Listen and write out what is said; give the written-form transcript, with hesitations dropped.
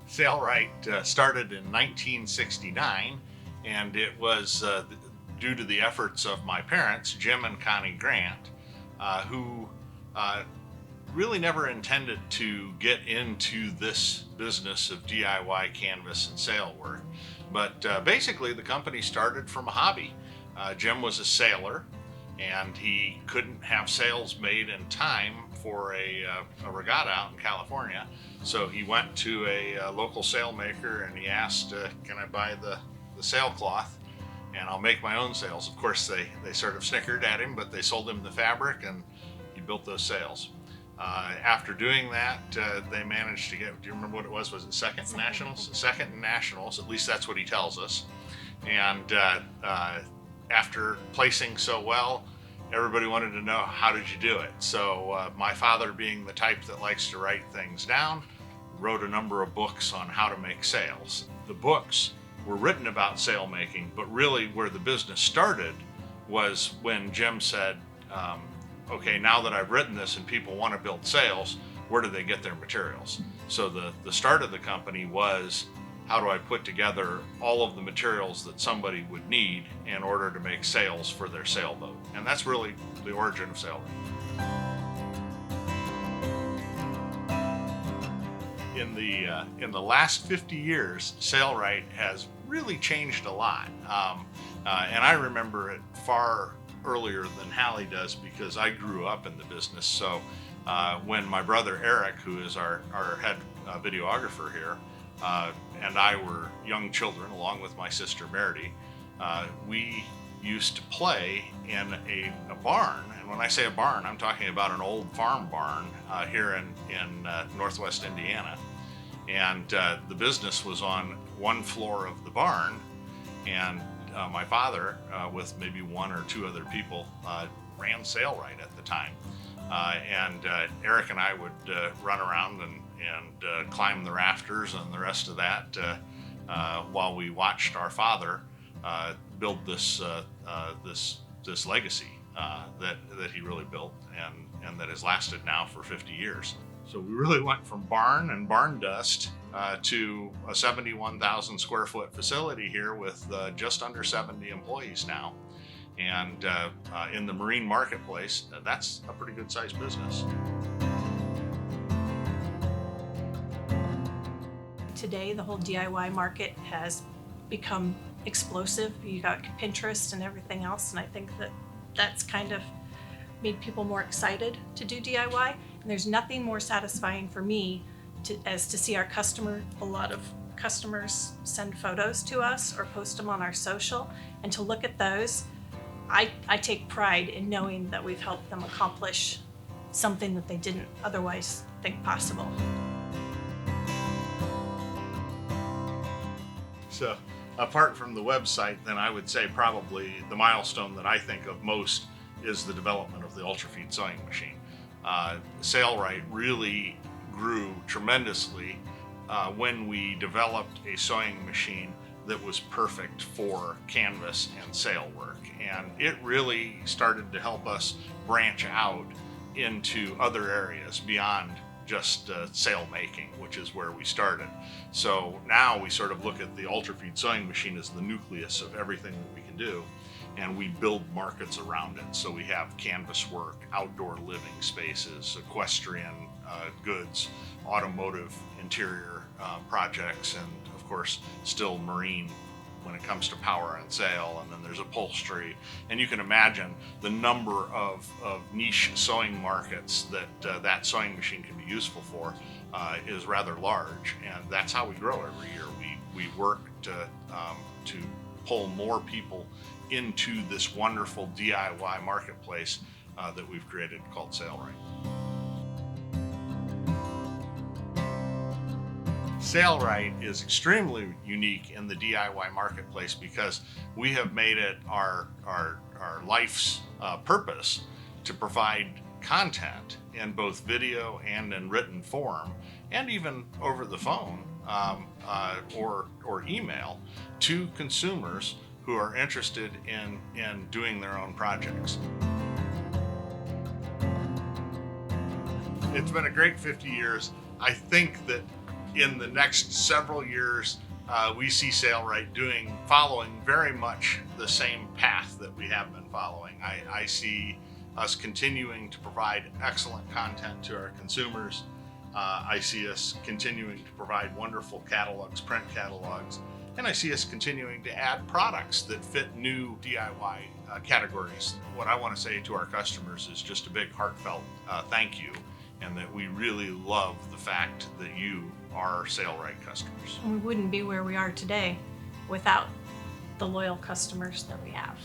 Sailrite started in 1969, and it was due to the efforts of my parents, Jim and Connie Grant, who really never intended to get into this business of DIY canvas and sail work. But basically, the company started from a hobby. Jim was a sailor, and he couldn't have sails made in time for a regatta out in California. So he went to a local sailmaker and he asked, can I buy the sailcloth and I'll make my own sails. Of course, they sort of snickered at him, but they sold him the fabric and he built those sails. After doing that, they managed to get, do you remember what it was? Was it second in nationals? Second in nationals, at least that's what he tells us. And after placing so well, everybody wanted to know, how did you do it? So my father, being the type that likes to write things down, wrote a number of books on how to make sails. The books were written about sail making, but really where the business started was when Jim said, okay, now that I've written this and people want to build sails, where do they get their materials? So the start of the company was, how do I put together all of the materials that somebody would need in order to make sails for their sailboat? And that's really the origin of Sailrite. In the last 50 years, Sailrite has really changed a lot. And I remember it far earlier than Hallie does because I grew up in the business. So when my brother Eric, who is our head videographer here, and I were young children, along with my sister Meredith, we used to play in a barn. And when I say a barn, I'm talking about an old farm barn here in Northwest Indiana. And the business was on one floor of the barn, and my father, with maybe one or two other people, ran Sailrite at the time. And Eric and I would run around and climb the rafters and the rest of that while we watched our father build this legacy that he really built and that has lasted now for 50 years. So we really went from barn and barn dust to a 71,000 square foot facility here with just under 70 employees now. And in the marine marketplace, that's a pretty good sized business. Today, the whole DIY market has become explosive. You got Pinterest and everything else, and I think that's kind of made people more excited to do DIY. And there's nothing more satisfying for me as to see a lot of customers send photos to us or post them on our social, and to look at those. I take pride in knowing that we've helped them accomplish something that they didn't otherwise think possible. So apart from the website, then I would say probably the milestone that I think of most is the development of the Ultrafeed sewing machine. Sailrite really grew tremendously when we developed a sewing machine that was perfect for canvas and sail work. And it really started to help us branch out into other areas beyond just sail making, which is where we started. So now we sort of look at the Ultrafeed sewing machine as the nucleus of everything that we can do, and we build markets around it. So we have canvas work, outdoor living spaces, equestrian goods, automotive interior projects, and of course still marine when it comes to power and sail, and then there's upholstery. And you can imagine the number of niche sewing markets that that sewing machine can be useful for is rather large, and that's how we grow every year. We work to pull more people into this wonderful DIY marketplace that we've created called Sailrite. Sailrite is extremely unique in the DIY marketplace because we have made it our life's purpose to provide content in both video and in written form, and even over the phone or email to consumers who are interested in doing their own projects. It's been a great 50 years. I think that in the next several years, we see Sailrite following very much the same path that we have been following. I see us continuing to provide excellent content to our consumers. I see us continuing to provide wonderful catalogs, print catalogs, and I see us continuing to add products that fit new DIY categories. What I want to say to our customers is just a big heartfelt thank you, and that we really love the fact that you are Sailrite customers. And we wouldn't be where we are today without the loyal customers that we have.